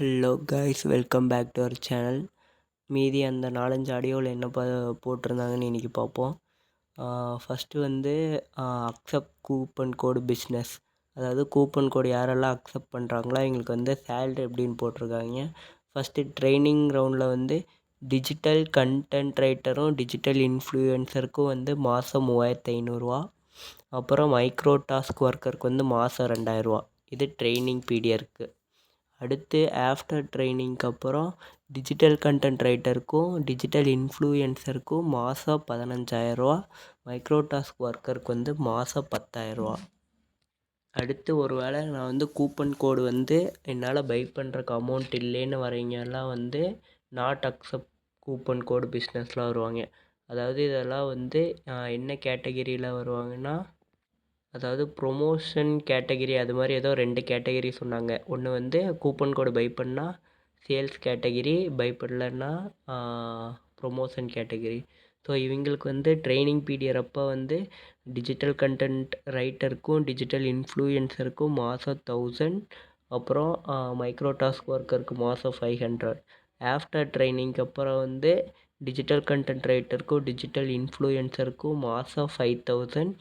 Hello guys, welcome back to our channel. மீதி அந்த 4-5 ஆடியோவில் என்ன போட்டிருந்தாங்கன்னு இன்றைக்கி பார்ப்போம். ஃபஸ்ட்டு வந்து அக்செப்ட் கூப்பன் கோடு பிஸ்னஸ், அதாவது கூப்பன் கோடு யாரெல்லாம் அக்செப்ட் பண்ணுறாங்களோ எங்களுக்கு வந்து சேல்ரி எப்படின்னு போட்டிருக்காங்க. ஃபஸ்ட்டு ட்ரைனிங் ரவுண்டில் வந்து டிஜிட்டல் கண்டென்ட் ரைட்டரும் டிஜிட்டல் இன்ஃப்ளூயன்சருக்கும் வந்து மாதம் 3500 ரூபா. அப்புறம் மைக்ரோ டாஸ்க் ஒர்க்கருக்கு வந்து மாதம் 2000 ரூபா. இது ட்ரைனிங் பீரியருக்கு. அடுத்து ஆஃப்டர் ட்ரைனிங்க்கு அப்புறம் டிஜிட்டல் கண்டென்ட் ரைட்டருக்கும் டிஜிட்டல் இன்ஃப்ளூயன்சருக்கும் மாதம் 15,000 ரூபா. மைக்ரோ டாஸ்க் ஒர்க்கருக்கு வந்து மாதம் 10,000 ரூபா. அடுத்து ஒரு வேளை நான் வந்து கூப்பன் கோடு வந்து என்னால் பை பண்ணுறக்கு அமௌண்ட் இல்லைன்னு வரவங்கெல்லாம் வந்து நாட் அக்செப்ட் கூப்பன் கோடு பிஸ்னஸ்லாம் வருவாங்க. அதாவது இதெல்லாம் வந்து என்ன கேட்டகிரியில் வருவாங்கன்னா, அதாவது ப்ரொமோஷன் கேட்டகிரி, அது மாதிரி ஏதோ 2 கேட்டகிரி சொன்னாங்க. ஒன்று வந்து கூப்பன் கோடு பை பண்ணால் சேல்ஸ் கேட்டகிரி, பை பண்ணலன்னா ப்ரொமோஷன் கேட்டகிரி. ஸோ இவங்களுக்கு வந்து ட்ரைனிங் பீரியட் அப்போ வந்து டிஜிட்டல் கண்டென்ட் ரைட்டருக்கும் டிஜிட்டல் இன்ஃப்ளூயன்சருக்கும் மாதம் 1000, அப்புறம் மைக்ரோ டாஸ்க் ஒர்க்கருக்கு மாதம் 500. ஆஃப்டர் ட்ரைனிங்க்கு அப்புறம் வந்து டிஜிட்டல் கண்டென்ட் ரைட்டருக்கும் டிஜிட்டல் இன்ஃப்ளூயன்சருக்கும் மாதம் 5000,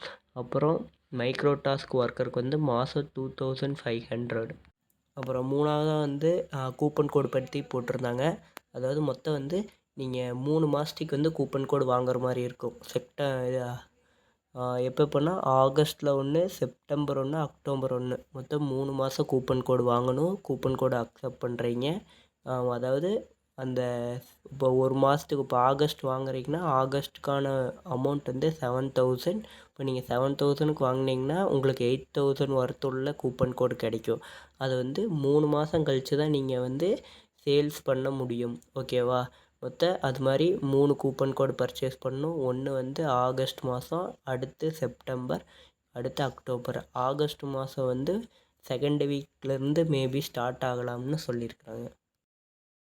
அப்புறம் மைக்ரோ டாஸ்க் ஒர்க்கருக்கு வந்து மாதம் 2500. அப்புறம் மூணாவதாக வந்து கூப்பன் கோடு பற்றி போட்டிருந்தாங்க. அதாவது மொத்தம் வந்து நீங்கள் 3 மாதத்துக்கு வந்து கூப்பன் கோடு வாங்குற மாதிரி இருக்கும். எப்போனா ஆகஸ்ட்டில் 1, செப்டம்பர் 1, அக்டோபர் 1, மொத்தம் 3 மாதம் கூப்பன் கோடு வாங்கணும். கூப்பன் கோடு அக்செப்ட் பண்ணுறீங்க. அதாவது அந்த இப்போ ஒரு மாதத்துக்கு இப்போ ஆகஸ்ட் வாங்குறீங்கன்னா ஆகஸ்ட்டுக்கான அமௌண்ட் வந்து 7000. இப்போ நீங்கள் 7000க்கு வாங்கினீங்கன்னா உங்களுக்கு 8000 ஒர்த்துள்ள கூப்பன் கோடு கிடைக்கும். அதை வந்து 3 மாதம் கழித்து தான் நீங்கள் வந்து சேல்ஸ் பண்ண முடியும். ஓகேவா? அது மாதிரி 3 கூப்பன் கோடு பர்ச்சேஸ் பண்ணணும். ஒன்று வந்து ஆகஸ்ட் மாதம், அடுத்து செப்டம்பர், அடுத்து அக்டோபர். ஆகஸ்ட் மாதம் வந்து செகண்ட் வீக்லேருந்து மேபி ஸ்டார்ட் ஆகலாம்னு சொல்லியிருக்காங்க.